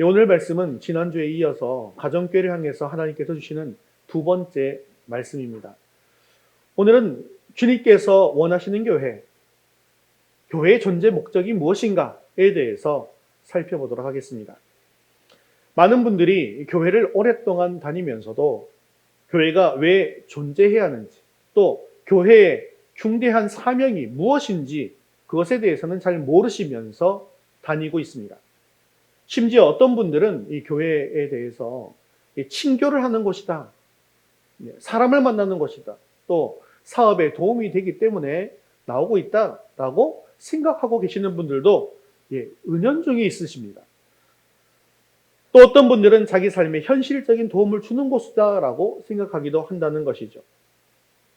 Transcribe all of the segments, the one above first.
오늘 말씀은 지난주에 이어서 가정교회를 향해서 하나님께서 주시는 두 번째 말씀입니다. 오늘은 주님께서 원하시는 교회, 교회의 존재 목적이 무엇인가에 대해서 살펴보도록 하겠습니다. 많은 분들이 교회를 오랫동안 다니면서도 교회가 왜 존재해야 하는지, 또 교회의 중대한 사명이 무엇인지 그것에 대해서는 잘 모르시면서 다니고 있습니다. 심지어 어떤 분들은 이 교회에 대해서 친교를 하는 곳이다, 사람을 만나는 곳이다, 또 사업에 도움이 되기 때문에 나오고 있다라고 생각하고 계시는 분들도 은연중에 있으십니다. 또 어떤 분들은 자기 삶에 현실적인 도움을 주는 곳이다라고 생각하기도 한다는 것이죠.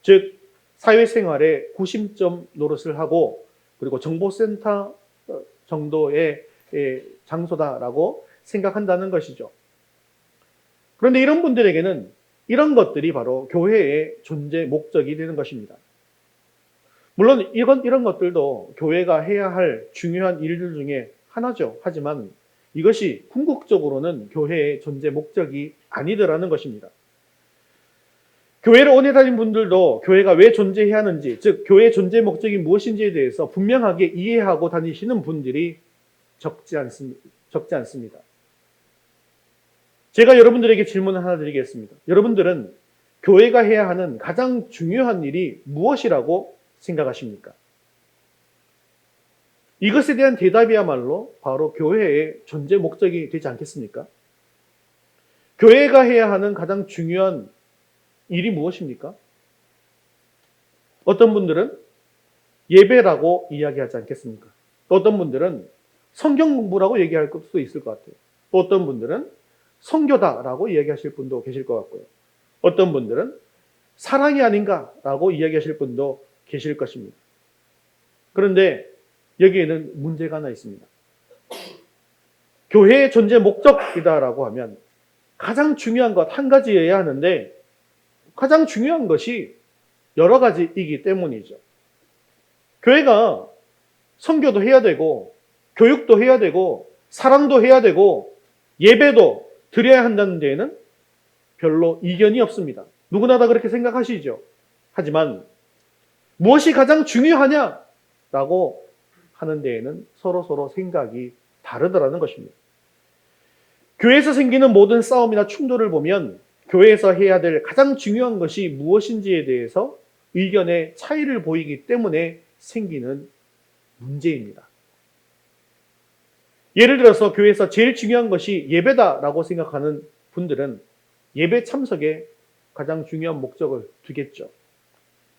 즉 사회생활에 구심점 노릇을 하고 그리고 정보센터 정도의 장소다라고 생각한다는 것이죠. 그런데 이런 분들에게는 이런 것들이 바로 교회의 존재 목적이 되는 것입니다. 물론 이런 것들도 교회가 해야 할 중요한 일들 중에 하나죠. 하지만 이것이 궁극적으로는 교회의 존재 목적이 아니더라는 것입니다. 교회를 오래 다닌 분들도 교회가 왜 존재해야 하는지, 즉 교회의 존재 목적이 무엇인지에 대해서 분명하게 이해하고 다니시는 분들이 적지 않습니다. 제가 여러분들에게 질문을 하나 드리겠습니다. 여러분들은 교회가 해야 하는 가장 중요한 일이 무엇이라고 생각하십니까? 이것에 대한 대답이야말로 바로 교회의 존재 목적이 되지 않겠습니까? 교회가 해야 하는 가장 중요한 일이 무엇입니까? 어떤 분들은 예배라고 이야기하지 않겠습니까? 또 어떤 분들은 성경 공부라고 얘기할 수도 있을 것 같아요. 또 어떤 분들은 선교다라고 이야기하실 분도 계실 것 같고요. 어떤 분들은 사랑이 아닌가라고 이야기하실 분도 계실 것입니다. 그런데 여기에는 문제가 하나 있습니다. 교회의 존재 목적이다라고 하면 가장 중요한 것 한 가지여야 하는데 가장 중요한 것이 여러 가지이기 때문이죠. 교회가 선교도 해야 되고 교육도 해야 되고 사랑도 해야 되고 예배도 드려야 한다는 데에는 별로 이견이 없습니다. 누구나 다 그렇게 생각하시죠. 하지만 무엇이 가장 중요하냐라고 하는 데에는 서로 생각이 다르더라는 것입니다. 교회에서 생기는 모든 싸움이나 충돌을 보면 교회에서 해야 될 가장 중요한 것이 무엇인지에 대해서 의견의 차이를 보이기 때문에 생기는 문제입니다. 예를 들어서 교회에서 제일 중요한 것이 예배다라고 생각하는 분들은 예배 참석에 가장 중요한 목적을 두겠죠.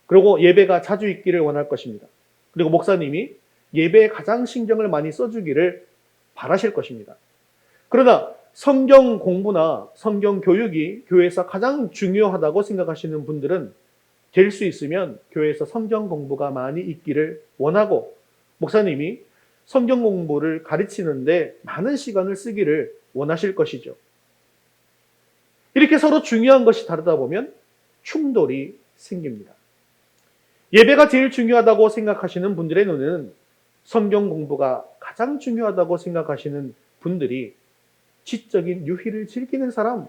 그리고 예배가 자주 있기를 원할 것입니다. 그리고 목사님이 예배에 가장 신경을 많이 써주기를 바라실 것입니다. 그러나 성경 공부나 성경 교육이 교회에서 가장 중요하다고 생각하시는 분들은 될 수 있으면 교회에서 성경 공부가 많이 있기를 원하고 목사님이 성경 공부를 가르치는데 많은 시간을 쓰기를 원하실 것이죠. 이렇게 서로 중요한 것이 다르다 보면 충돌이 생깁니다. 예배가 제일 중요하다고 생각하시는 분들의 눈에는 성경 공부가 가장 중요하다고 생각하시는 분들이 지적인 유희를 즐기는 사람,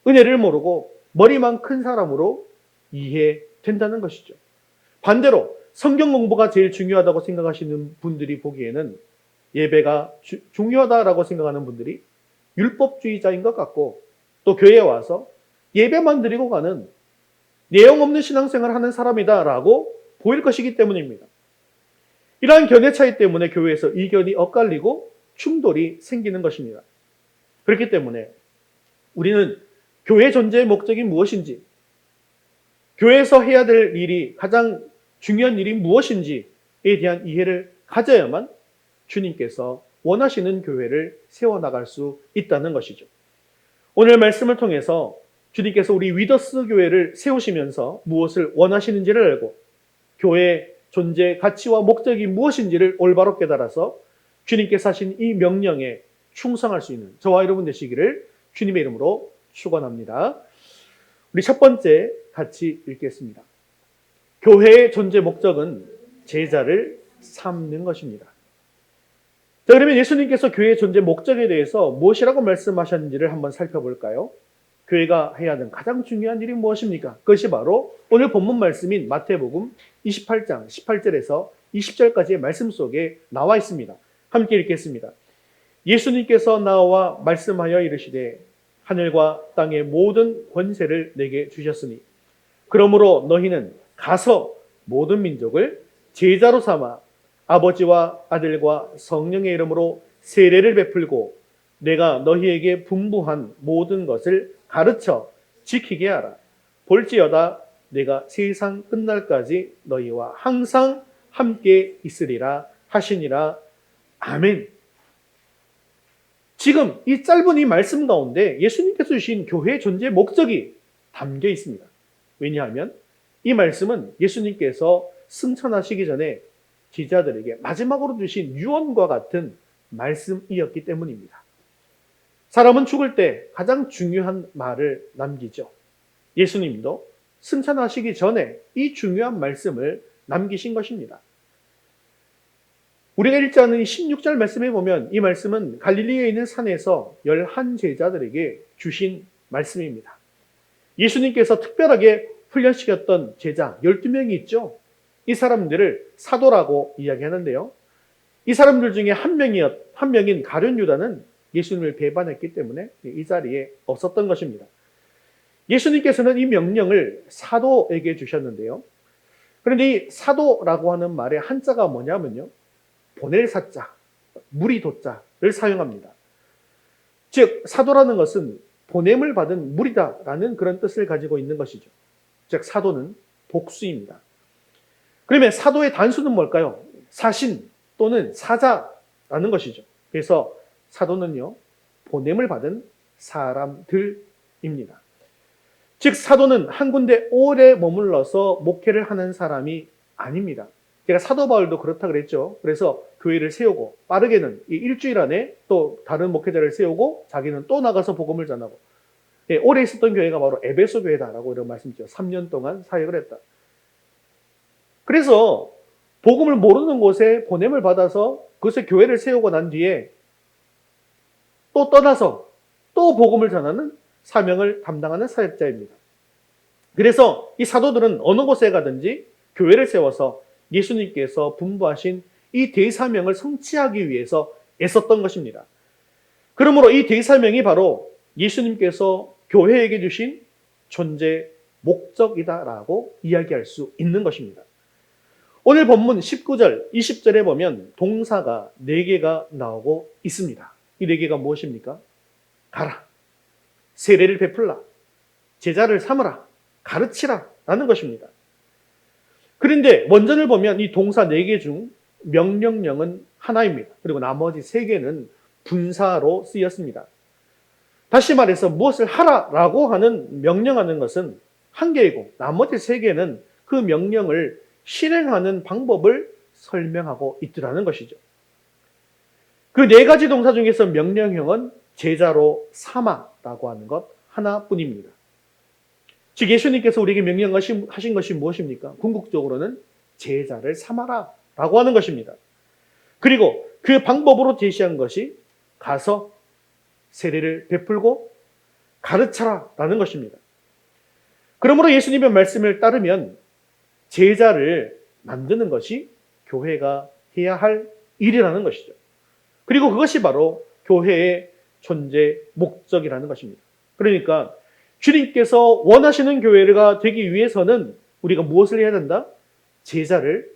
은혜를 모르고 머리만 큰 사람으로 이해된다는 것이죠. 반대로 성경 공부가 제일 중요하다고 생각하시는 분들이 보기에는 예배가 중요하다라고 생각하는 분들이 율법주의자인 것 같고 또 교회에 와서 예배만 드리고 가는 내용 없는 신앙생활을 하는 사람이다라고 보일 것이기 때문입니다. 이러한 견해 차이 때문에 교회에서 의견이 엇갈리고 충돌이 생기는 것입니다. 그렇기 때문에 우리는 교회 존재의 목적이 무엇인지, 교회에서 해야 될 일이 가장 중요한 일이 무엇인지에 대한 이해를 가져야만 주님께서 원하시는 교회를 세워나갈 수 있다는 것이죠. 오늘 말씀을 통해서 주님께서 우리 위더스 교회를 세우시면서 무엇을 원하시는지를 알고 교회의 존재, 가치와 목적이 무엇인지를 올바로 깨달아서 주님께서 하신 이 명령에 충성할 수 있는 저와 여러분 되시기를 주님의 이름으로 축원합니다. 우리 첫 번째 같이 읽겠습니다. 교회의 존재 목적은 제자를 삼는 것입니다. 자, 그러면 예수님께서 교회의 존재 목적에 대해서 무엇이라고 말씀하셨는지를 한번 살펴볼까요? 교회가 해야 하는 가장 중요한 일이 무엇입니까? 그것이 바로 오늘 본문 말씀인 마태복음 28장 18절에서 20절까지의 말씀 속에 나와 있습니다. 함께 읽겠습니다. 예수님께서 나와 말씀하여 이르시되 하늘과 땅의 모든 권세를 내게 주셨으니 그러므로 너희는 가서 모든 민족을 제자로 삼아 아버지와 아들과 성령의 이름으로 세례를 베풀고 내가 너희에게 분부한 모든 것을 가르쳐 지키게 하라. 볼지어다 내가 세상 끝날까지 너희와 항상 함께 있으리라 하시니라. 아멘. 지금 이 짧은 이 말씀 가운데 예수님께서 주신 교회의 존재 목적이 담겨 있습니다. 왜냐하면 이 말씀은 예수님께서 승천하시기 전에 제자들에게 마지막으로 주신 유언과 같은 말씀이었기 때문입니다. 사람은 죽을 때 가장 중요한 말을 남기죠. 예수님도 승천하시기 전에 이 중요한 말씀을 남기신 것입니다. 우리가 읽지 않은 16절 말씀에 보면 이 말씀은 갈릴리에 있는 산에서 11제자들에게 주신 말씀입니다. 예수님께서 특별하게 훈련시켰던 제자 12명이 있죠. 이 사람들을 사도라고 이야기하는데요. 이 사람들 중에 한 명인 가룟 유다는 예수님을 배반했기 때문에 이 자리에 없었던 것입니다. 예수님께서는 이 명령을 사도에게 주셨는데요. 그런데 이 사도라고 하는 말의 한자가 뭐냐면요. 보낼 사자, 무리 도자를 사용합니다. 즉 사도라는 것은 보냄을 받은 무리다라는 그런 뜻을 가지고 있는 것이죠. 즉 사도는 복수입니다. 그러면 사도의 단수는 뭘까요? 사신 또는 사자라는 것이죠. 그래서 사도는요, 보냄을 받은 사람들입니다. 즉 사도는 한 군데 오래 머물러서 목회를 하는 사람이 아닙니다. 제가 사도 바울도 그렇다 그랬죠. 그래서 교회를 세우고 빠르게는 이 일주일 안에 또 다른 목회자를 세우고 자기는 또 나가서 복음을 전하고, 오래 있었던 교회가 바로 에베소 교회다라고 이런 말씀이죠. 3년 동안 사역을 했다. 그래서 복음을 모르는 곳에 보냄을 받아서 그것에 교회를 세우고 난 뒤에 또 떠나서 또 복음을 전하는 사명을 담당하는 사역자입니다. 그래서 이 사도들은 어느 곳에 가든지 교회를 세워서 예수님께서 분부하신 이 대사명을 성취하기 위해서 애썼던 것입니다. 그러므로 이 대사명이 바로 예수님께서 교회에게 주신 존재 목적이다라고 이야기할 수 있는 것입니다. 오늘 본문 19절, 20절에 보면 동사가 4개가 나오고 있습니다. 이 4개가 무엇입니까? 가라, 세례를 베풀라, 제자를 삼으라, 가르치라 라는 것입니다. 그런데 원전을 보면 이 동사 4개 중 명령령은 하나입니다. 그리고 나머지 3개는 분사로 쓰였습니다. 다시 말해서 무엇을 하라라고 하는 명령하는 것은 한 개이고 나머지 3개는 그 명령을 실행하는 방법을 설명하고 있더라는 것이죠. 그 4가지 동사 중에서 명령형은 제자로 삼아라고 하는 것 하나뿐입니다. 즉 예수님께서 우리에게 명령하신 것이 무엇입니까? 궁극적으로는 제자를 삼아라 라고 하는 것입니다. 그리고 그 방법으로 제시한 것이 가서 세례를 베풀고 가르쳐라 라는 것입니다. 그러므로 예수님의 말씀을 따르면 제자를 만드는 것이 교회가 해야 할 일이라는 것이죠. 그리고 그것이 바로 교회의 존재 목적이라는 것입니다. 그러니까 주님께서 원하시는 교회가 되기 위해서는 우리가 무엇을 해야 된다? 제자를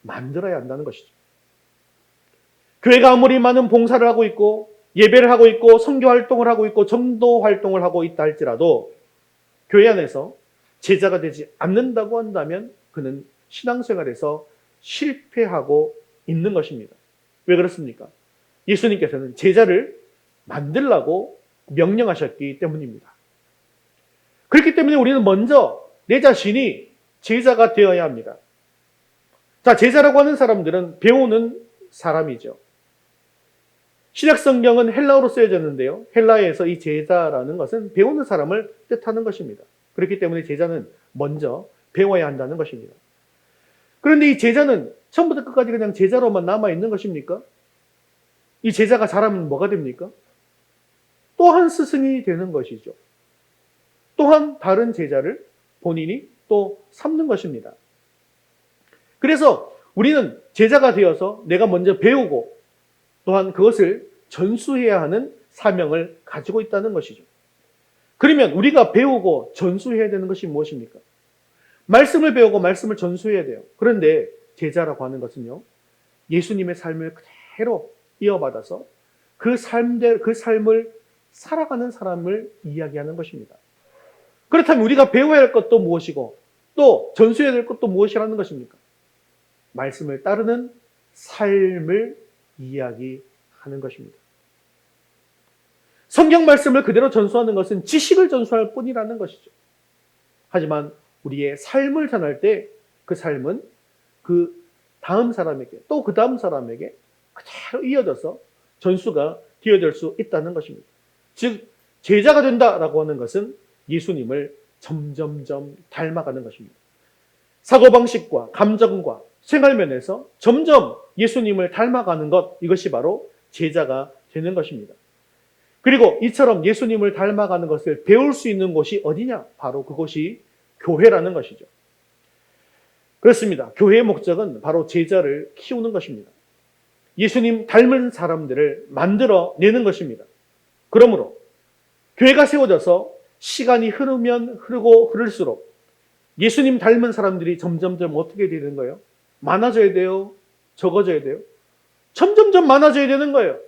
만들어야 한다는 것이죠. 교회가 아무리 많은 봉사를 하고 있고 예배를 하고 있고 선교 활동을 하고 있고 전도 활동을 하고 있다 할지라도 교회 안에서 제자가 되지 않는다고 한다면 그는 신앙생활에서 실패하고 있는 것입니다. 왜 그렇습니까? 예수님께서는 제자를 만들라고 명령하셨기 때문입니다. 그렇기 때문에 우리는 먼저 내 자신이 제자가 되어야 합니다. 자, 제자라고 하는 사람들은 배우는 사람이죠. 신약 성경은 헬라어로 쓰여졌는데요. 헬라어에서 이 제자라는 것은 배우는 사람을 뜻하는 것입니다. 그렇기 때문에 제자는 먼저 배워야 한다는 것입니다. 그런데 이 제자는 처음부터 끝까지 그냥 제자로만 남아 있는 것입니까? 이 제자가 자라면 뭐가 됩니까? 또한 스승이 되는 것이죠. 또한 다른 제자를 본인이 또 삼는 것입니다. 그래서 우리는 제자가 되어서 내가 먼저 배우고 또한 그것을 전수해야 하는 사명을 가지고 있다는 것이죠. 그러면 우리가 배우고 전수해야 되는 것이 무엇입니까? 말씀을 배우고 말씀을 전수해야 돼요. 그런데 제자라고 하는 것은요, 예수님의 삶을 그대로 이어받아서 그 삶을 살아가는 사람을 이야기하는 것입니다. 그렇다면 우리가 배워야 할 것도 무엇이고 또 전수해야 될 것도 무엇이라는 것입니까? 말씀을 따르는 삶을 이야기하는 것입니다. 성경 말씀을 그대로 전수하는 것은 지식을 전수할 뿐이라는 것이죠. 하지만 우리의 삶을 전할 때 그 삶은 그 다음 사람에게 또 그 다음 사람에게 그대로 이어져서 전수가 되어질 수 있다는 것입니다. 즉 제자가 된다라고 하는 것은 예수님을 점점점 닮아가는 것입니다. 사고방식과 감정과 생활면에서 점점 예수님을 닮아가는 것, 이것이 바로 제자가 되는 것입니다. 그리고 이처럼 예수님을 닮아가는 것을 배울 수 있는 곳이 어디냐? 바로 그곳이 교회라는 것이죠. 그렇습니다. 교회의 목적은 바로 제자를 키우는 것입니다. 예수님 닮은 사람들을 만들어내는 것입니다. 그러므로 교회가 세워져서 시간이 흐르면 흐를수록 예수님 닮은 사람들이 점점점 어떻게 되는 거예요? 많아져야 돼요? 적어져야 돼요? 점점점 많아져야 되는 거예요.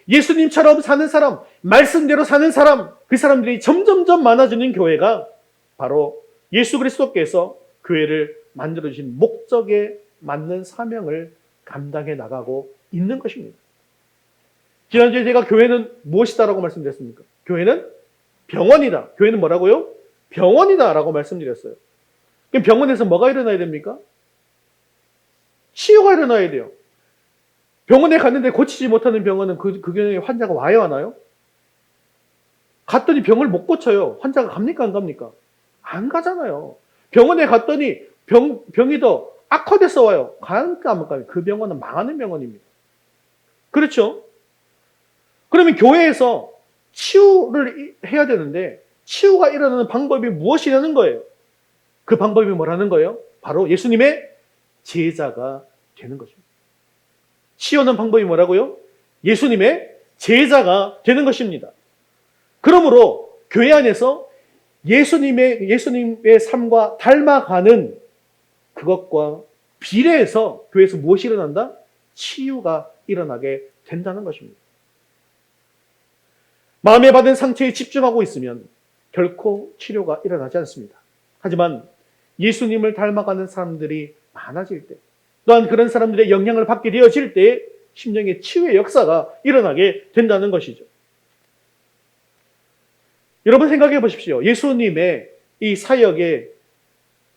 예수님처럼 사는 사람, 말씀대로 사는 사람, 그 사람들이 점점점 많아지는 교회가 바로 예수 그리스도께서 교회를 만들어주신 목적에 맞는 사명을 감당해 나가고 있는 것입니다. 지난주에 제가 교회는 무엇이다라고 말씀드렸습니까? 교회는 병원이다. 교회는 뭐라고요? 병원이다 라고 말씀드렸어요. 그럼 병원에서 뭐가 일어나야 됩니까? 치유가 일어나야 돼요. 병원에 갔는데 고치지 못하는 병원은 그 경우에 환자가 와요, 안 와요? 갔더니 병을 못 고쳐요. 환자가 갑니까, 안 갑니까? 안 가잖아요. 병원에 갔더니 병이 더 악화돼서 와요. 가니까 안 가요. 그 병원은 망하는 병원입니다. 그렇죠? 그러면 교회에서 치유를 해야 되는데 치유가 일어나는 방법이 무엇이냐는 거예요. 그 방법이 뭐라는 거예요? 바로 예수님의 제자가 되는 것입니다. 치유하는 방법이 뭐라고요? 예수님의 제자가 되는 것입니다. 그러므로 교회 안에서 예수님의 삶과 닮아가는 그것과 비례해서 교회에서 무엇이 일어난다? 치유가 일어나게 된다는 것입니다. 마음에 받은 상처에 집중하고 있으면 결코 치료가 일어나지 않습니다. 하지만 예수님을 닮아가는 사람들이 많아질 때, 또한 그런 사람들의 영향을 받게 되어질 때 심령의 치유의 역사가 일어나게 된다는 것이죠. 여러분 생각해 보십시오. 예수님의 이 사역의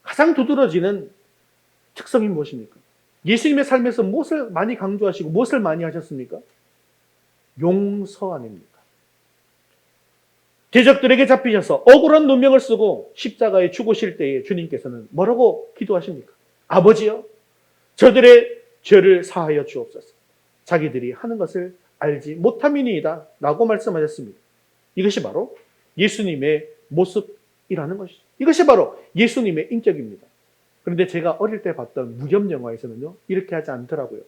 가장 두드러지는 특성이 무엇입니까? 예수님의 삶에서 무엇을 많이 강조하시고 무엇을 많이 하셨습니까? 용서 아닙니까? 대적들에게 잡히셔서 억울한 누명을 쓰고 십자가에 죽으실 때에 주님께서는 뭐라고 기도하십니까? 아버지여, 저들의 죄를 사하여 주옵소서. 자기들이 하는 것을 알지 못함이니이다 라고 말씀하셨습니다. 이것이 바로 예수님의 모습이라는 것이죠. 이것이 바로 예수님의 인격입니다. 그런데 제가 어릴 때 봤던 무협 영화에서는요, 이렇게 하지 않더라고요.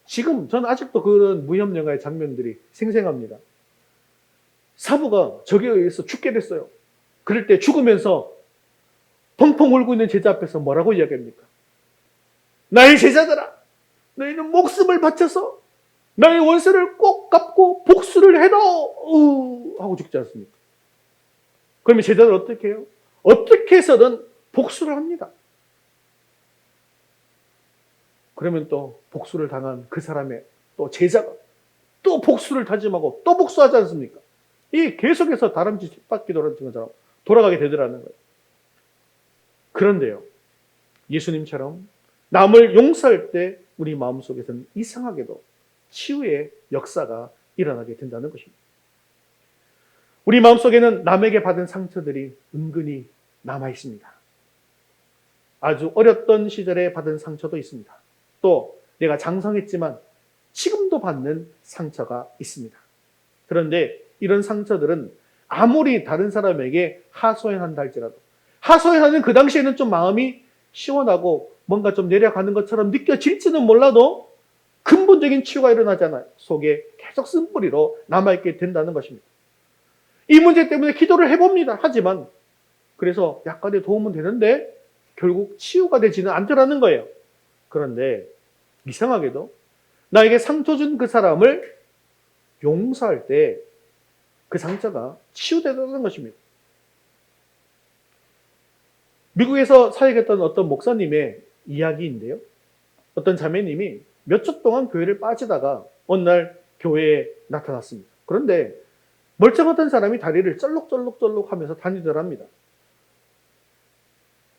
지금 저는 아직도 그런 무협 영화의 장면들이 생생합니다. 사부가 적에 의해서 죽게 됐어요. 그럴 때 죽으면서 펑펑 울고 있는 제자 앞에서 뭐라고 이야기합니까? 나의 제자들아, 너희는 목숨을 바쳐서 나의 원수를 꼭 갚고 복수를 해라 하고 죽지 않습니까? 그러면 제자들 어떻게 해요? 어떻게 해서든 복수를 합니다. 그러면 또 복수를 당한 그 사람의 또 제자가 또 복수를 다짐하고 또 복수하지 않습니까? 이 계속해서 다람쥐 쳇바퀴 돌아가는 것처럼 돌아가게 되더라는 거예요. 그런데요, 예수님처럼 남을 용서할 때 우리 마음속에서는 이상하게도 치유의 역사가 일어나게 된다는 것입니다. 우리 마음속에는 남에게 받은 상처들이 은근히 남아 있습니다. 아주 어렸던 시절에 받은 상처도 있습니다. 또 내가 장성했지만 지금도 받는 상처가 있습니다. 그런데 이런 상처들은 아무리 다른 사람에게 하소연한다 할지라도, 하소연하는 그 당시에는 좀 마음이 시원하고 뭔가 좀 내려가는 것처럼 느껴질지는 몰라도 근본적인 치유가 일어나잖아요. 속에 계속 쓴뿌리로 남아있게 된다는 것입니다. 이 문제 때문에 기도를 해봅니다. 하지만 그래서 약간의 도움은 되는데 결국 치유가 되지는 않더라는 거예요. 그런데 이상하게도 나에게 상처 준 그 사람을 용서할 때 그 상처가 치유되는 것입니다. 미국에서 사역했던 어떤 목사님의 이야기인데요. 어떤 자매님이 몇 주 동안 교회를 빠지다가 어느 날 교회에 나타났습니다. 그런데 멀쩡하던 사람이 다리를 쩔룩쩔룩쩔룩 하면서 다니더랍니다.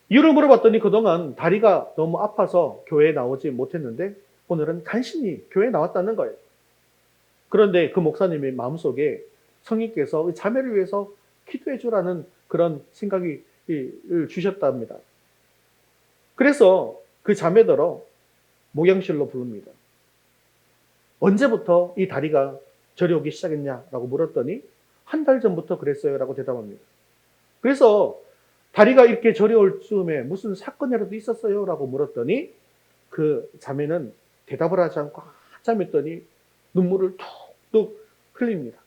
이유를 물어봤더니 그동안 다리가 너무 아파서 교회에 나오지 못했는데 오늘은 간신히 교회에 나왔다는 거예요. 그런데 그 목사님의 마음속에 성령께서 자매를 위해서 기도해 주라는 그런 생각을 주셨답니다. 그래서 그 자매더러 목양실로 부릅니다. 언제부터 이 다리가 저리 오기 시작했냐라고 물었더니 한 달 전부터 그랬어요 라고 대답합니다. 그래서 다리가 이렇게 저리 올 즈음에 무슨 사건이라도 있었어요 라고 물었더니 그 자매는 대답을 하지 않고 한참 있더니 눈물을 툭툭 흘립니다.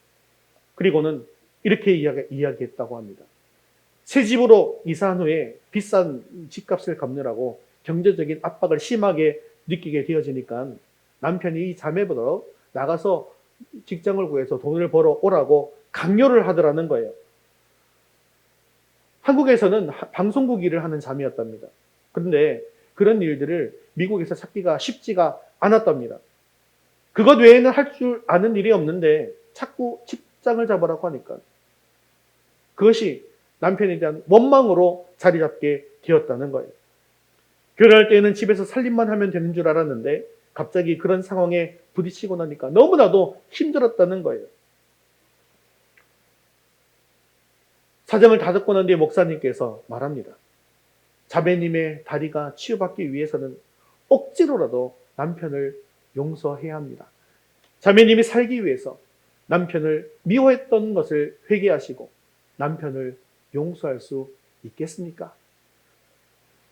그리고는 이렇게 이야기했다고 합니다. 새 집으로 이사한 후에 비싼 집값을 갚느라고 경제적인 압박을 심하게 느끼게 되어지니까 남편이 이 자매보다 나가서 직장을 구해서 돈을 벌어 오라고 강요를 하더라는 거예요. 한국에서는 방송국 일을 하는 자매였답니다. 그런데 그런 일들을 미국에서 찾기가 쉽지가 않았답니다. 그것 외에는 할 줄 아는 일이 없는데 자꾸 직장을 잡으라고 하니까 그것이 남편에 대한 원망으로 자리 잡게 되었다는 거예요. 결혼할 때는 집에서 살림만 하면 되는 줄 알았는데 갑자기 그런 상황에 부딪히고 나니까 너무나도 힘들었다는 거예요. 사정을 다 듣고 난 뒤에 목사님께서 말합니다. 자매님의 다리가 치유받기 위해서는 억지로라도 남편을 용서해야 합니다. 자매님이 살기 위해서 남편을 미워했던 것을 회개하시고 남편을 용서할 수 있겠습니까?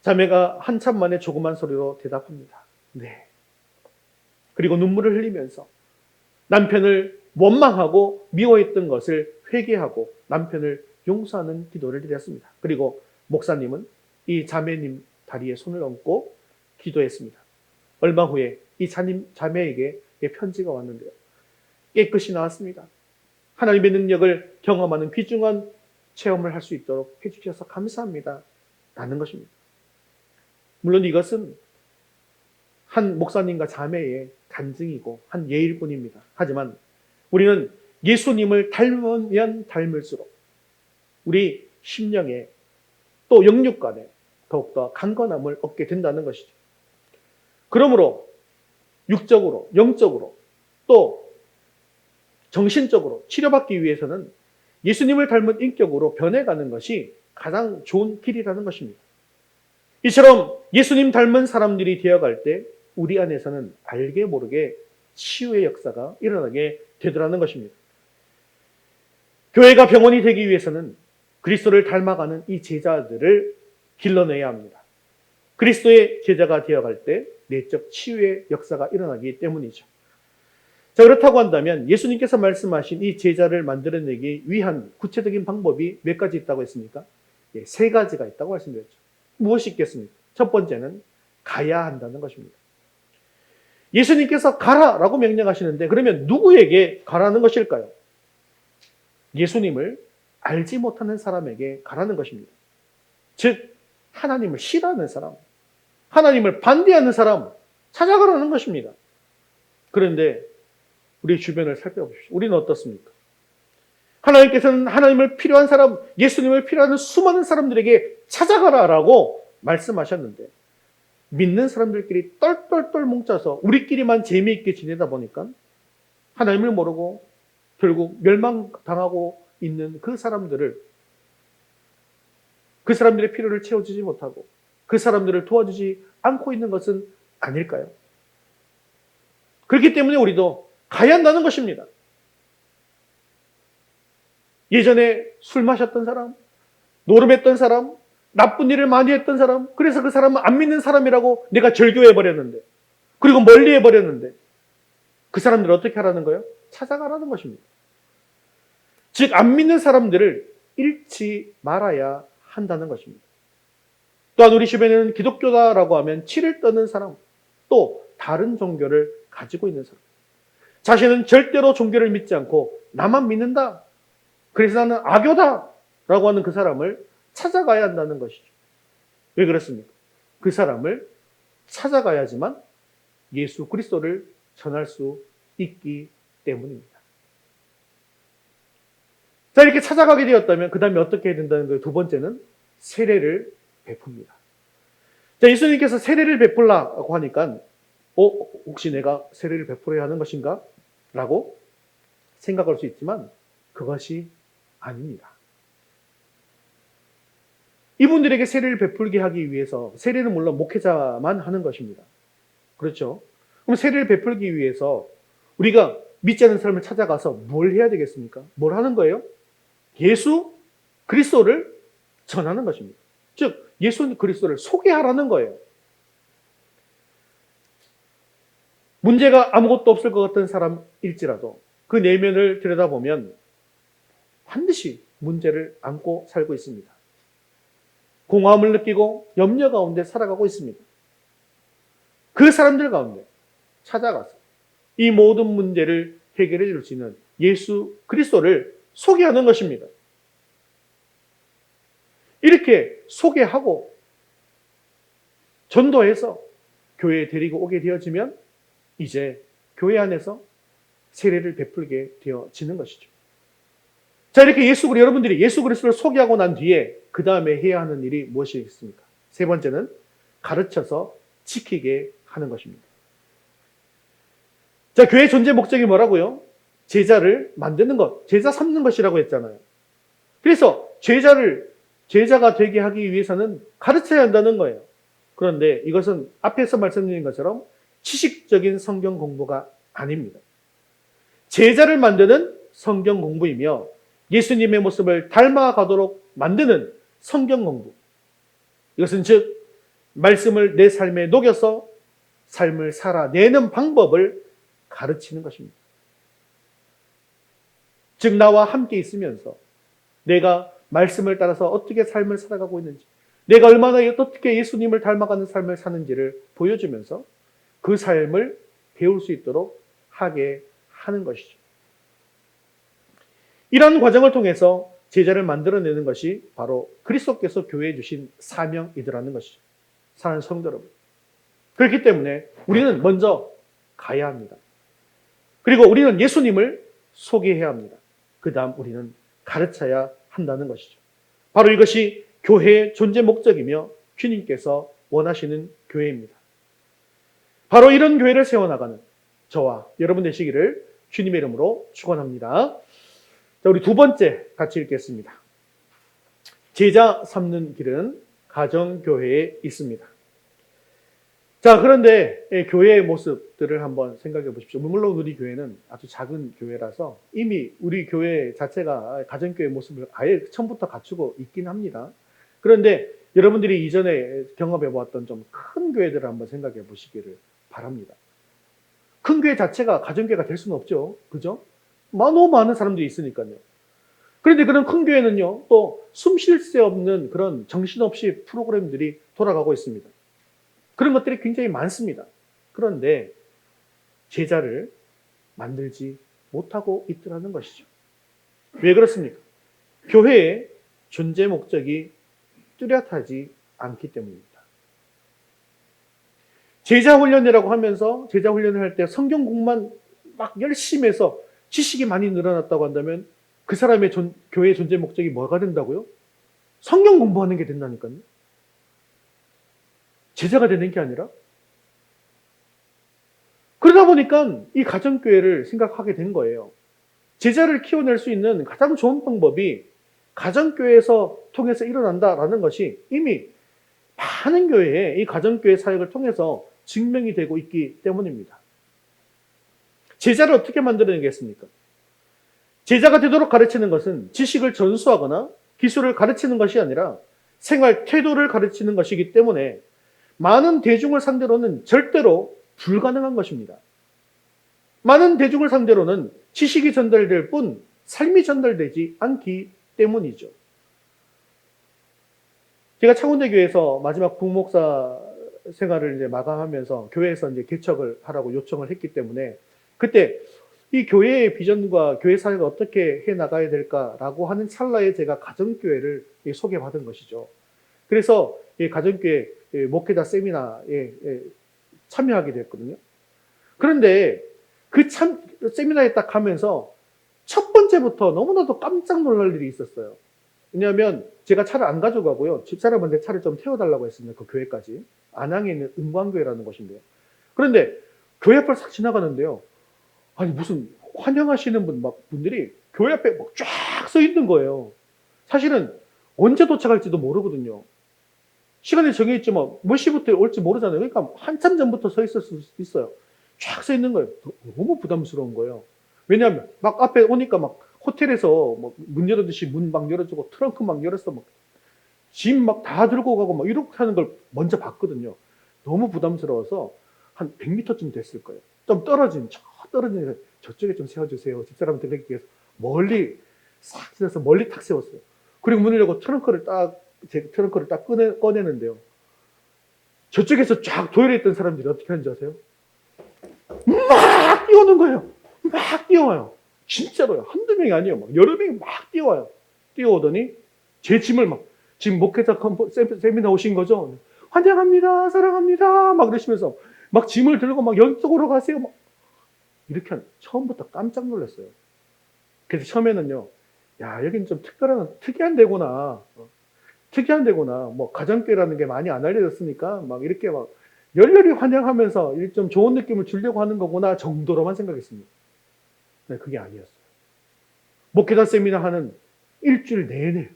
자매가 한참 만에 조그만 소리로 대답합니다. 네. 그리고 눈물을 흘리면서 남편을 원망하고 미워했던 것을 회개하고 남편을 용서하는 기도를 드렸습니다. 그리고 목사님은 이 자매님 다리에 손을 얹고 기도했습니다. 얼마 후에 이 자매에게 편지가 왔는데요. 깨끗이 나왔습니다. 하나님의 능력을 경험하는 귀중한 체험을 할 수 있도록 해주셔서 감사합니다. 라는 것입니다. 물론 이것은 한 목사님과 자매의 간증이고 한 예일 뿐입니다. 하지만 우리는 예수님을 닮으면 닮을수록 우리 심령에 또 영육간에 더욱더 강건함을 얻게 된다는 것이죠. 그러므로 육적으로, 영적으로 또 정신적으로 치료받기 위해서는 예수님을 닮은 인격으로 변해가는 것이 가장 좋은 길이라는 것입니다. 이처럼 예수님 닮은 사람들이 되어갈 때 우리 안에서는 알게 모르게 치유의 역사가 일어나게 되더라는 것입니다. 교회가 병원이 되기 위해서는 그리스도를 닮아가는 이 제자들을 길러내야 합니다. 그리스도의 제자가 되어갈 때 내적 치유의 역사가 일어나기 때문이죠. 자, 그렇다고 한다면 예수님께서 말씀하신 이 제자를 만들어내기 위한 구체적인 방법이 몇 가지 있다고 했습니까? 세 가지가 있다고 말씀드렸죠. 무엇이 있겠습니까? 첫 번째는 가야 한다는 것입니다. 예수님께서 가라라고 명령하시는데 그러면 누구에게 가라는 것일까요? 예수님을 알지 못하는 사람에게 가라는 것입니다. 즉 하나님을 싫어하는 사람, 하나님을 반대하는 사람 찾아가라는 것입니다. 그런데 우리 주변을 살펴보십시오. 우리는 어떻습니까? 하나님께서는 하나님을 필요한 사람, 예수님을 필요하는 수많은 사람들에게 찾아가라라고 말씀하셨는데 믿는 사람들끼리 똘똘똘 뭉쳐서 우리끼리만 재미있게 지내다 보니까 하나님을 모르고 결국 멸망당하고 있는 그 사람들의 필요를 채워주지 못하고 그 사람들을 도와주지 않고 있는 것은 아닐까요? 그렇기 때문에 우리도 가야 한다는 것입니다. 예전에 술 마셨던 사람, 노름했던 사람, 나쁜 일을 많이 했던 사람, 그래서 그 사람은 안 믿는 사람이라고 내가 절교해버렸는데, 그리고 멀리 해버렸는데, 그 사람들을 어떻게 하라는 거예요? 찾아가라는 것입니다. 즉, 안 믿는 사람들을 잃지 말아야 한다는 것입니다. 또한 우리 주변에는 기독교다라고 하면 치를 떠는 사람, 또 다른 종교를 가지고 있는 사람, 자신은 절대로 종교를 믿지 않고 나만 믿는다, 그래서 나는 악교다 라고 하는 그 사람을 찾아가야 한다는 것이죠. 왜 그렇습니까? 그 사람을 찾아가야지만 예수 그리스도를 전할 수 있기 때문입니다. 자, 이렇게 찾아가게 되었다면 그 다음에 어떻게 해야 된다는 거예요? 두 번째는 세례를 베풉니다. 자, 예수님께서 세례를 베풀라고 하니까 혹시 내가 세례를 베풀어야 하는 것인가? 라고 생각할 수 있지만 그것이 아닙니다. 이분들에게 세례를 베풀게 하기 위해서, 세례는 물론 목회자만 하는 것입니다. 그렇죠? 그럼 세례를 베풀기 위해서 우리가 믿지 않는 사람을 찾아가서 뭘 해야 되겠습니까? 뭘 하는 거예요? 예수 그리스도를 전하는 것입니다. 즉, 예수 그리스도를 소개하라는 거예요. 문제가 아무것도 없을 것 같은 사람일지라도 그 내면을 들여다보면 반드시 문제를 안고 살고 있습니다. 공허함을 느끼고 염려 가운데 살아가고 있습니다. 그 사람들 가운데 찾아가서 이 모든 문제를 해결해 줄 수 있는 예수 그리스도를 소개하는 것입니다. 이렇게 소개하고 전도해서 교회에 데리고 오게 되어지면 이제 교회 안에서 세례를 베풀게 되어지는 것이죠. 자, 이렇게 여러분들이 예수 그리스도를 소개하고 난 뒤에 그 다음에 해야 하는 일이 무엇이 있습니까? 세 번째는 가르쳐서 지키게 하는 것입니다. 자, 교회의 존재 목적이 뭐라고요? 제자를 만드는 것, 제자 삼는 것이라고 했잖아요. 그래서 제자가 되게 하기 위해서는 가르쳐야 한다는 거예요. 그런데 이것은 앞에서 말씀드린 것처럼 지식적인 성경 공부가 아닙니다. 제자를 만드는 성경 공부이며 예수님의 모습을 닮아가도록 만드는 성경 공부. 이것은 즉 말씀을 내 삶에 녹여서 삶을 살아내는 방법을 가르치는 것입니다. 즉 나와 함께 있으면서 내가 말씀을 따라서 어떻게 삶을 살아가고 있는지, 내가 얼마나 어떻게 예수님을 닮아가는 삶을 사는지를 보여주면서 그 삶을 배울 수 있도록 하게 하는 것이죠. 이러한 과정을 통해서 제자를 만들어내는 것이 바로 그리스도께서 교회에 주신 사명이더라는 것이죠. 사랑하는 성도 여러분. 그렇기 때문에 우리는 먼저 가야 합니다. 그리고 우리는 예수님을 소개해야 합니다. 그 다음 우리는 가르쳐야 한다는 것이죠. 바로 이것이 교회의 존재 목적이며 주님께서 원하시는 교회입니다. 바로 이런 교회를 세워나가는 저와 여러분 되시기를 주님의 이름으로 축원합니다. 자, 우리 두 번째 같이 읽겠습니다. 제자 삼는 길은 가정교회에 있습니다. 자, 그런데 교회의 모습들을 한번 생각해 보십시오. 물론 우리 교회는 아주 작은 교회라서 이미 우리 교회 자체가 가정교회 모습을 아예 처음부터 갖추고 있긴 합니다. 그런데 여러분들이 이전에 경험해 보았던 좀 큰 교회들을 한번 생각해 보시기를 바랍니다. 큰 교회 자체가 가정교회가 될 수는 없죠. 그죠? 너무 많은 사람들이 있으니까요. 그런데 그런 큰 교회는요, 또 숨 쉴 새 없는 그런 정신없이 프로그램들이 돌아가고 있습니다. 그런 것들이 굉장히 많습니다. 그런데 제자를 만들지 못하고 있더라는 것이죠. 왜 그렇습니까? 교회의 존재 목적이 뚜렷하지 않기 때문입니다. 제자 훈련이라고 하면서 제자 훈련을 할 때 성경 공부만 막 열심히 해서 지식이 많이 늘어났다고 한다면 그 사람의 교회의 존재 목적이 뭐가 된다고요? 성경 공부하는 게 된다니까요. 제자가 되는 게 아니라. 그러다 보니까 이 가정교회를 생각하게 된 거예요. 제자를 키워낼 수 있는 가장 좋은 방법이 가정교회에서 통해서 일어난다라는 것이 이미 많은 교회에 이 가정교회 사역을 통해서 증명이 되고 있기 때문입니다. 제자를 어떻게 만들어내겠습니까? 제자가 되도록 가르치는 것은 지식을 전수하거나 기술을 가르치는 것이 아니라 생활 태도를 가르치는 것이기 때문에 많은 대중을 상대로는 절대로 불가능한 것입니다. 많은 대중을 상대로는 지식이 전달될 뿐 삶이 전달되지 않기 때문이죠. 제가 창원대교에서 마지막 부목사 생활을 이제 마감하면서 교회에서 이제 개척을 하라고 요청을 했기 때문에 그때 이 교회의 비전과 교회 사회가 어떻게 해 나가야 될까라고 하는 찰나에 제가 가정교회를 소개받은 것이죠. 그래서 이 가정교회 목회자 세미나에 참여하게 됐거든요. 그런데 그 세미나에 딱 가면서 첫 번째부터 너무나도 깜짝 놀랄 일이 있었어요. 왜냐하면 제가 차를 안 가져가고요. 집사람한테 차를 좀 태워달라고 했습니다. 그 교회까지. 안양에 있는 은광교회라는 곳인데요. 그런데 교회 앞을 싹 지나가는데요. 아니 무슨 환영하시는 분들이 교회 앞에 막 쫙 서 있는 거예요. 사실은 언제 도착할지도 모르거든요. 시간이 정해있지만 몇 시부터 올지 모르잖아요. 그러니까 한참 전부터 서 있을 수 있어요. 쫙 서 있는 거예요. 너무 부담스러운 거예요. 왜냐하면 막 앞에 오니까 막 호텔에서 막 문 열어듯이 문 막 열어주고 트렁크 막 열어서 막 짐 막 다 들고 가고 막 이렇게 하는 걸 먼저 봤거든요. 너무 부담스러워서 한 100m쯤 됐을 거예요. 좀 떨어진 저쪽에 좀 세워주세요. 집사람한테 그렇게 해서 멀리 싹 지나서 멀리 탁 세웠어요. 그리고 문을 열고 제 트렁크를 딱 꺼내는데요. 저쪽에서 쫙 도열해 있던 사람들이 어떻게 하는지 아세요? 막 뛰어오는 거예요. 막 뛰어와요. 진짜로요. 한두 명이 아니에요. 막 여러 명이 막 뛰어와요. 뛰어오더니 제 짐을 지금 목회자 세미나 오신 거죠? 환영합니다. 사랑합니다. 막 그러시면서 막 짐을 들고 막 여기쪽으로 가세요. 막 이렇게 처음부터 깜짝 놀랐어요. 그래서 처음에는요. 야, 여긴 좀 특이한 데구나. 특이한 데구나. 뭐 가정교회라는 게 많이 안 알려졌으니까 막 이렇게 막 열렬히 환영하면서 좀 좋은 느낌을 주려고 하는 거구나 정도로만 생각했습니다. 네, 그게 아니었어요. 목회자 세미나 하는 일주일 내내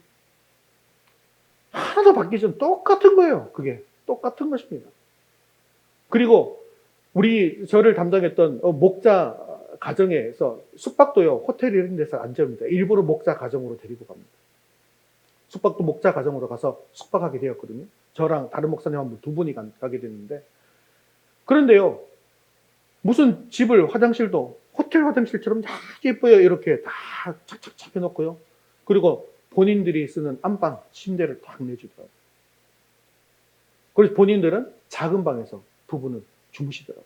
하나도 바뀌지 않은 똑같은 거예요. 그게 똑같은 것입니다. 그리고 저를 담당했던 목자 가정에서 숙박도요, 호텔 이런 데서 안 재웁니다. 일부러 목자 가정으로 데리고 갑니다. 숙박도 목자 가정으로 가서 숙박하게 되었거든요. 저랑 다른 목사님 한 분, 두 분이 가게 됐는데. 그런데요, 무슨 집을 화장실도 호텔 화장실처럼 아주 예뻐요. 이렇게 다 착착착 해놓고요. 그리고 본인들이 쓰는 안방, 침대를 딱 내주더라고요. 그래서 본인들은 작은 방에서 두 분은 주무시더라고요.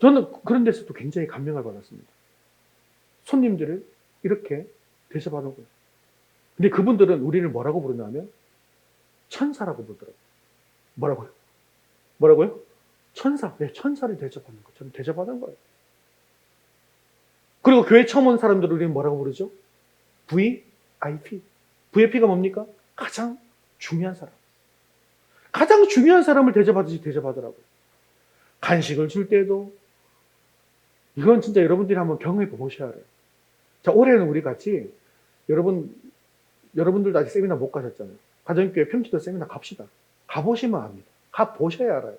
저는 그런 데서도 굉장히 감명을 받았습니다. 손님들을 이렇게 대접하는 거예요. 근데 그분들은 우리를 뭐라고 부르냐면 천사라고 부르더라고요. 뭐라고요? 뭐라고요? 천사. 네, 천사를 대접하는 거. 저는 대접하는 거예요. 그리고 교회 처음 온 사람들을 우리는 뭐라고 부르죠? VIP. VIP가 뭡니까? 가장 중요한 사람. 가장 중요한 사람을 대접하듯이 대접하더라고요. 간식을 줄 때도 이건 진짜 여러분들이 한번 경험해 보셔야 해요. 자, 올해는 우리 같이 여러분들도 아직 세미나 못 가셨잖아요. 가정교회 평지도 세미나 갑시다. 가보시면 압니다. 가보셔야 알아요.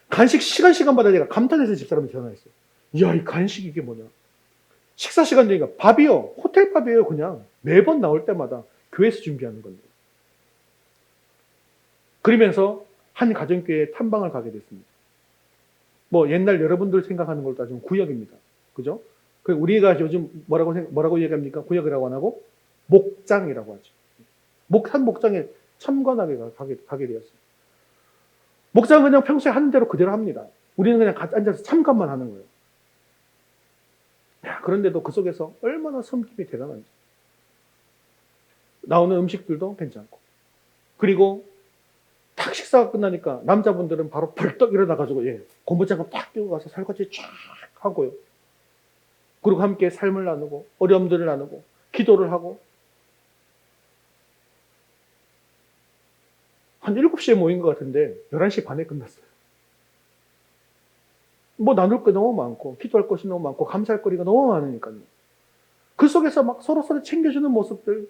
간식 시간마다 제가 감탄해서 집사람한테 전화했어요. 이야, 이 간식 이게 뭐냐. 식사 시간 되니까 밥이요. 호텔 밥이에요. 그냥 매번 나올 때마다 교회에서 준비하는 겁니다. 그러면서 한 가정교회에 탐방을 가게 됐습니다. 뭐 옛날 여러분들 생각하는 걸로 따지면 구역입니다. 그죠? 우리가 요즘 뭐라고 얘기합니까? 구역이라고 안 하고 목장이라고 하죠. 한 목장에 참관하게 가게 되었어요. 목장은 그냥 평소에 하는 대로 그대로 합니다. 우리는 그냥 앉아서 참관만 하는 거예요. 야, 그런데도 그 속에서 얼마나 섬김이 대단한지. 나오는 음식들도 괜찮고. 그리고 딱 식사가 끝나니까 남자분들은 바로 벌떡 일어나가지고 고무장갑 딱 끼고 가서 설거지 쫙 하고요. 그리고 함께 삶을 나누고 어려움들을 나누고 기도를 하고 한 7시에 모인 것 같은데 11시 반에 끝났어요. 뭐 나눌 게 너무 많고 기도할 것이 너무 많고 감사할 거리가 너무 많으니까요. 그 속에서 막 서로 챙겨주는 모습들,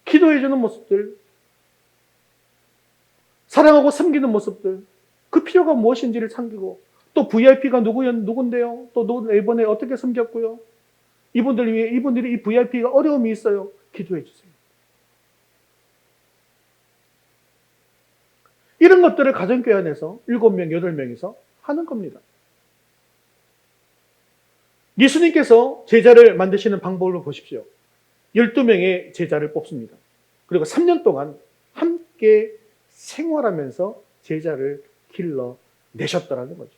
기도해주는 모습들, 사랑하고 섬기는 모습들, 그 필요가 무엇인지를 챙기고, 또 VIP가 누군데요? 또 이번에 어떻게 섬겼고요? 이분들 위해, 이분들이 이 VIP가 어려움이 있어요. 기도해 주세요. 이런 것들을 가정교회 안에서 7명, 8명이서 하는 겁니다. 예수님께서 제자를 만드시는 방법을 보십시오. 12명의 제자를 뽑습니다. 그리고 3년 동안 함께 생활하면서 제자를 길러내셨다는 거죠.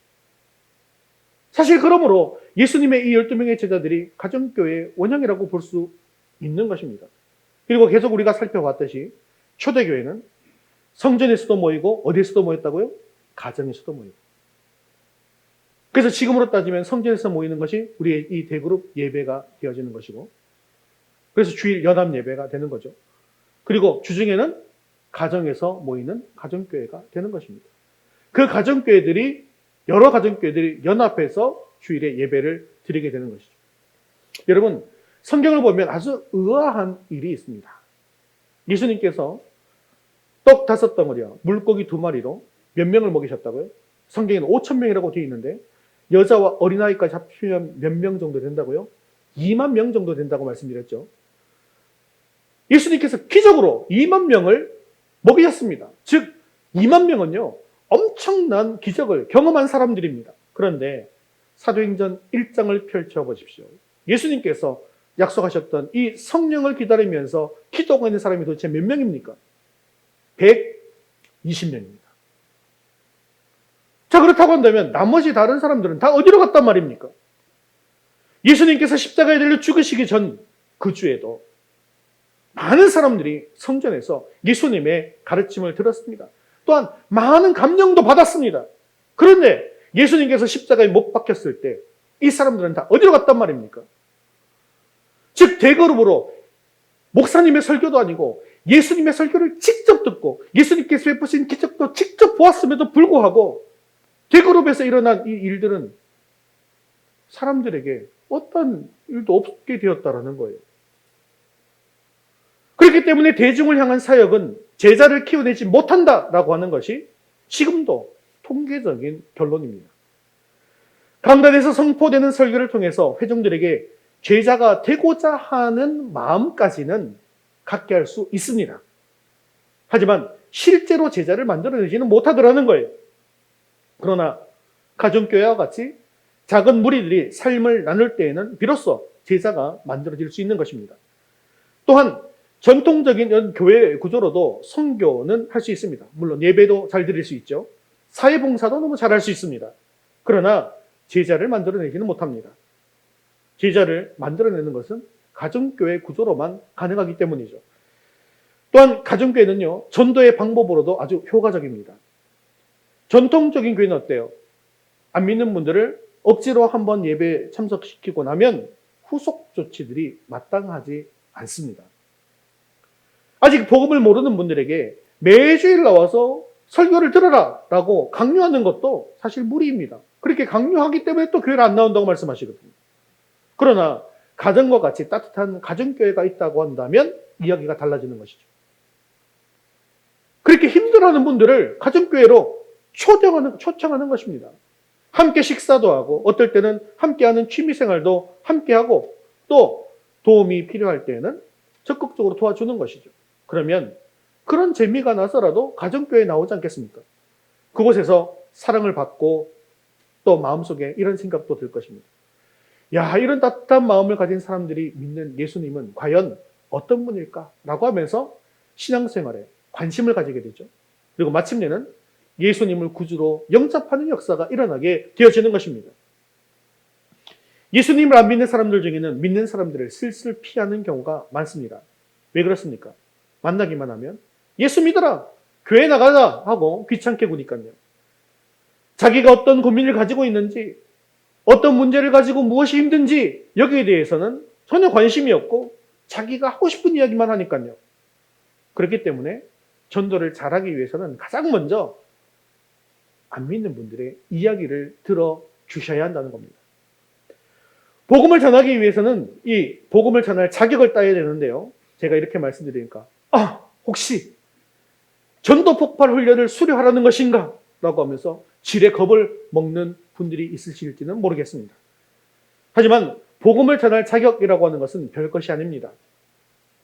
사실 그러므로 예수님의 이 12명의 제자들이 가정교회의 원형이라고 볼 수 있는 것입니다. 그리고 계속 우리가 살펴봤듯이 초대교회는 성전에서도 모이고 어디에서도 모였다고요? 가정에서도 모이고. 그래서 지금으로 따지면 성전에서 모이는 것이 우리의 이 대그룹 예배가 되어지는 것이고, 그래서 주일 연합 예배가 되는 거죠. 그리고 주중에는 가정에서 모이는 가정교회가 되는 것입니다. 그 가정교회들이, 여러 가정교회들이 연합해서 주일에 예배를 드리게 되는 것이죠. 여러분, 성경을 보면 아주 의아한 일이 있습니다. 예수님께서 떡 5덩어리와 물고기 2마리로 몇 명을 먹이셨다고요? 성경에는 5,000명이라고 되어 있는데, 여자와 어린아이까지 합치면 몇 명 정도 된다고요? 2만 명 정도 된다고 말씀드렸죠. 예수님께서 기적으로 2만 명을 먹이셨습니다. 즉 2만 명은요, 엄청난 기적을 경험한 사람들입니다. 그런데 사도행전 1장을 펼쳐보십시오. 예수님께서 약속하셨던 이 성령을 기다리면서 기도하고 있는 사람이 도대체 몇 명입니까? 120명입니다. 자, 그렇다고 한다면 나머지 다른 사람들은 다 어디로 갔단 말입니까? 예수님께서 십자가에 달려 죽으시기 전 그 주에도 많은 사람들이 성전에서 예수님의 가르침을 들었습니다. 또한 많은 감명도 받았습니다. 그런데 예수님께서 십자가에 못 박혔을 때 이 사람들은 다 어디로 갔단 말입니까? 즉 대거룩으로 목사님의 설교도 아니고 예수님의 설교를 직접 듣고 예수님께서 베푸신 기적도 직접 보았음에도 불구하고 대그룹에서 일어난 이 일들은 사람들에게 어떤 일도 없게 되었다라는 거예요. 그렇기 때문에 대중을 향한 사역은 제자를 키워내지 못한다라고 하는 것이 지금도 통계적인 결론입니다. 강단에서 선포되는 설교를 통해서 회중들에게 제자가 되고자 하는 마음까지는 갖게 할 수 있습니다. 하지만 실제로 제자를 만들어내지는 못하더라는 거예요. 그러나 가정교회와 같이 작은 무리들이 삶을 나눌 때에는 비로소 제자가 만들어질 수 있는 것입니다. 또한 전통적인 교회 구조로도 선교는 할 수 있습니다. 물론 예배도 잘 드릴 수 있죠. 사회봉사도 너무 잘할 수 있습니다. 그러나 제자를 만들어내지는 못합니다. 제자를 만들어내는 것은 가정교회 구조로만 가능하기 때문이죠. 또한 가정교회는요, 전도의 방법으로도 아주 효과적입니다. 전통적인 교회는 어때요? 안 믿는 분들을 억지로 한번 예배에 참석시키고 나면 후속 조치들이 마땅하지 않습니다. 아직 복음을 모르는 분들에게 매주일 나와서 설교를 들어라 라고 강요하는 것도 사실 무리입니다. 그렇게 강요하기 때문에 또 교회를 안 나온다고 말씀하시거든요. 그러나 가정과 같이 따뜻한 가정교회가 있다고 한다면 이야기가 달라지는 것이죠. 그렇게 힘들어하는 분들을 가정교회로 초청하는 것입니다. 함께 식사도 하고 어떨 때는 함께하는 취미생활도 함께하고 또 도움이 필요할 때는 적극적으로 도와주는 것이죠. 그러면 그런 재미가 나서라도 가정교회에 나오지 않겠습니까? 그곳에서 사랑을 받고 또 마음속에 이런 생각도 들 것입니다. 야, 이런 따뜻한 마음을 가진 사람들이 믿는 예수님은 과연 어떤 분일까? 라고 하면서 신앙생활에 관심을 가지게 되죠. 그리고 마침내는 예수님을 구주로 영접하는 역사가 일어나게 되어지는 것입니다. 예수님을 안 믿는 사람들 중에는 믿는 사람들을 슬슬 피하는 경우가 많습니다. 왜 그렇습니까? 만나기만 하면 예수 믿어라! 교회 나가자! 하고 귀찮게 구니까요. 자기가 어떤 고민을 가지고 있는지, 어떤 문제를 가지고 무엇이 힘든지 여기에 대해서는 전혀 관심이 없고 자기가 하고 싶은 이야기만 하니까요. 그렇기 때문에 전도를 잘하기 위해서는 가장 먼저 안 믿는 분들의 이야기를 들어주셔야 한다는 겁니다. 복음을 전하기 위해서는 이 복음을 전할 자격을 따야 되는데요. 제가 이렇게 말씀드리니까 혹시 전도 폭발 훈련을 수료하라는 것인가? 라고 하면서 지레 겁을 먹는 분들이 있으실지는 모르겠습니다. 하지만 복음을 전할 자격이라고 하는 것은 별것이 아닙니다.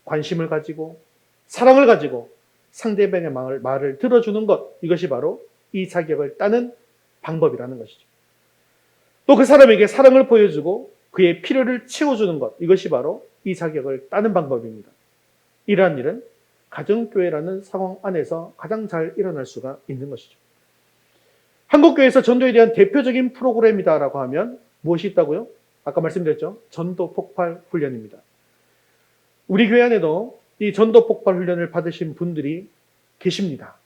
관심을 가지고 사랑을 가지고 상대방의 말을 들어주는 것, 이것이 바로 이 자격을 따는 방법이라는 것이죠. 또 그 사람에게 사랑을 보여주고 그의 필요를 채워주는 것, 이것이 바로 이 자격을 따는 방법입니다. 이러한 일은 가정교회라는 상황 안에서 가장 잘 일어날 수가 있는 것이죠. 한국교회에서 전도에 대한 대표적인 프로그램이다라고 하면 무엇이 있다고요? 아까 말씀드렸죠. 전도 폭발 훈련입니다. 우리 교회 안에도 이 전도 폭발 훈련을 받으신 분들이 계십니다.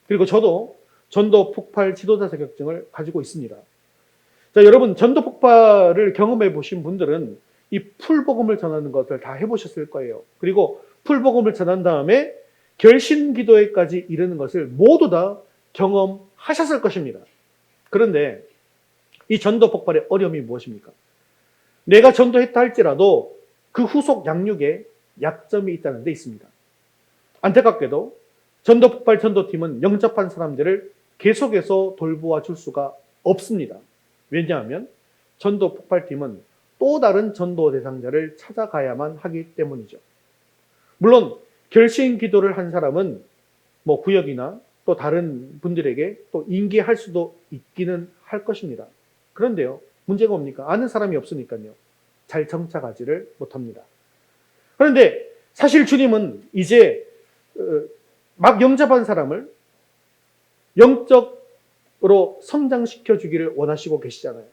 그리고 저도 전도 폭발 지도자 자격증을 가지고 있습니다. 자, 여러분, 전도 폭발을 경험해 보신 분들은 이 풀복음을 전하는 것을 다 해보셨을 거예요. 그리고 풀복음을 전한 다음에 결신 기도회까지 이르는 것을 모두 다 경험하셨을 것입니다. 그런데 이 전도 폭발의 어려움이 무엇입니까? 내가 전도했다 할지라도 그 후속 양육에 약점이 있다는 데 있습니다. 안타깝게도 전도 폭발 전도팀은 영접한 사람들을 계속해서 돌보아 줄 수가 없습니다. 왜냐하면 전도 폭발팀은 또 다른 전도 대상자를 찾아가야만 하기 때문이죠. 물론 결신 기도를 한 사람은 뭐 구역이나 또 다른 분들에게 또 인계할 수도 있기는 할 것입니다. 그런데요, 문제가 뭡니까? 아는 사람이 없으니까요. 잘 정착하지를 못합니다. 그런데 사실 주님은 이제 막 영접한 사람을 영적으로 성장시켜 주기를 원하시고 계시잖아요.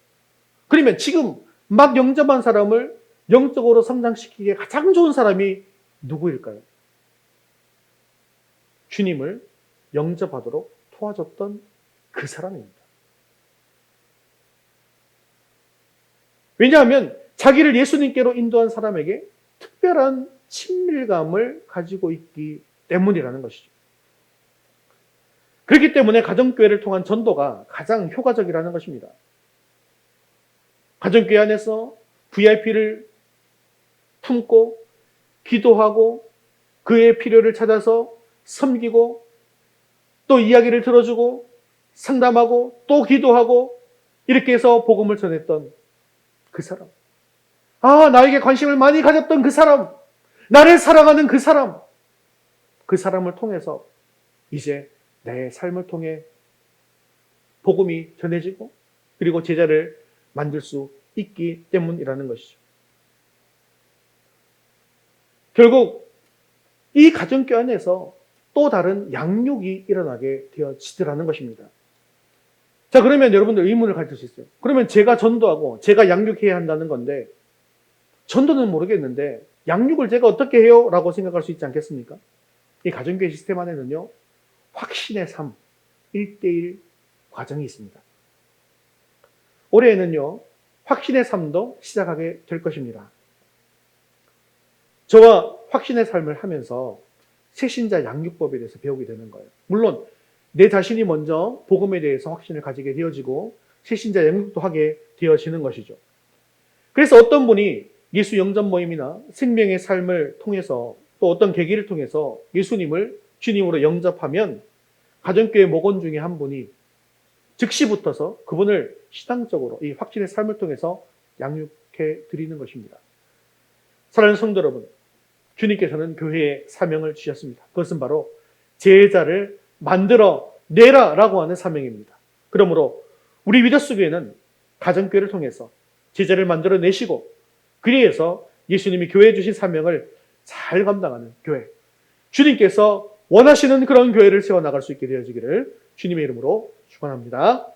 그러면 지금 막 영접한 사람을 영적으로 성장시키기에 가장 좋은 사람이 누구일까요? 주님을 영접하도록 도와줬던 그 사람입니다. 왜냐하면 자기를 예수님께로 인도한 사람에게 특별한 친밀감을 가지고 있기 때문이라는 것이죠. 그렇기 때문에 가정교회를 통한 전도가 가장 효과적이라는 것입니다. 가정교회 안에서 VIP를 품고 기도하고 그의 필요를 찾아서 섬기고 또 이야기를 들어주고 상담하고 또 기도하고 이렇게 해서 복음을 전했던 그 사람. 나에게 관심을 많이 가졌던 그 사람. 나를 사랑하는 그 사람. 그 사람을 통해서 이제 내 삶을 통해 복음이 전해지고 그리고 제자를 만들 수 있기 때문이라는 것이죠. 결국 이 가정교회 안에서 또 다른 양육이 일어나게 되어지더라는 것입니다. 자, 그러면 여러분들 의문을 가질 수 있어요. 그러면 제가 전도하고 제가 양육해야 한다는 건데 전도는 모르겠는데 양육을 제가 어떻게 해요? 라고 생각할 수 있지 않겠습니까? 이 가정교회 시스템 안에는요, 확신의 삶, 1:1 과정이 있습니다. 올해에는요, 확신의 삶도 시작하게 될 것입니다. 저와 확신의 삶을 하면서 새신자 양육법에 대해서 배우게 되는 거예요. 물론 내 자신이 먼저 복음에 대해서 확신을 가지게 되어지고 새신자 양육도 하게 되어지는 것이죠. 그래서 어떤 분이 예수 영접 모임이나 생명의 삶을 통해서 또 어떤 계기를 통해서 예수님을 주님으로 영접하면 가정교회 목원 중에 한 분이 즉시 붙어서 그분을 신앙적으로 이 확신의 삶을 통해서 양육해 드리는 것입니다. 사랑하는 성도 여러분, 주님께서는 교회에 사명을 주셨습니다. 그것은 바로 제자를 만들어 내라라고 하는 사명입니다. 그러므로 우리 위더스 교회는 가정교회를 통해서 제자를 만들어 내시고 그리해서 예수님이 교회에 주신 사명을 잘 감당하는 교회, 주님께서 원하시는 그런 교회를 세워나갈 수 있게 되어지기를 주님의 이름으로 축원합니다.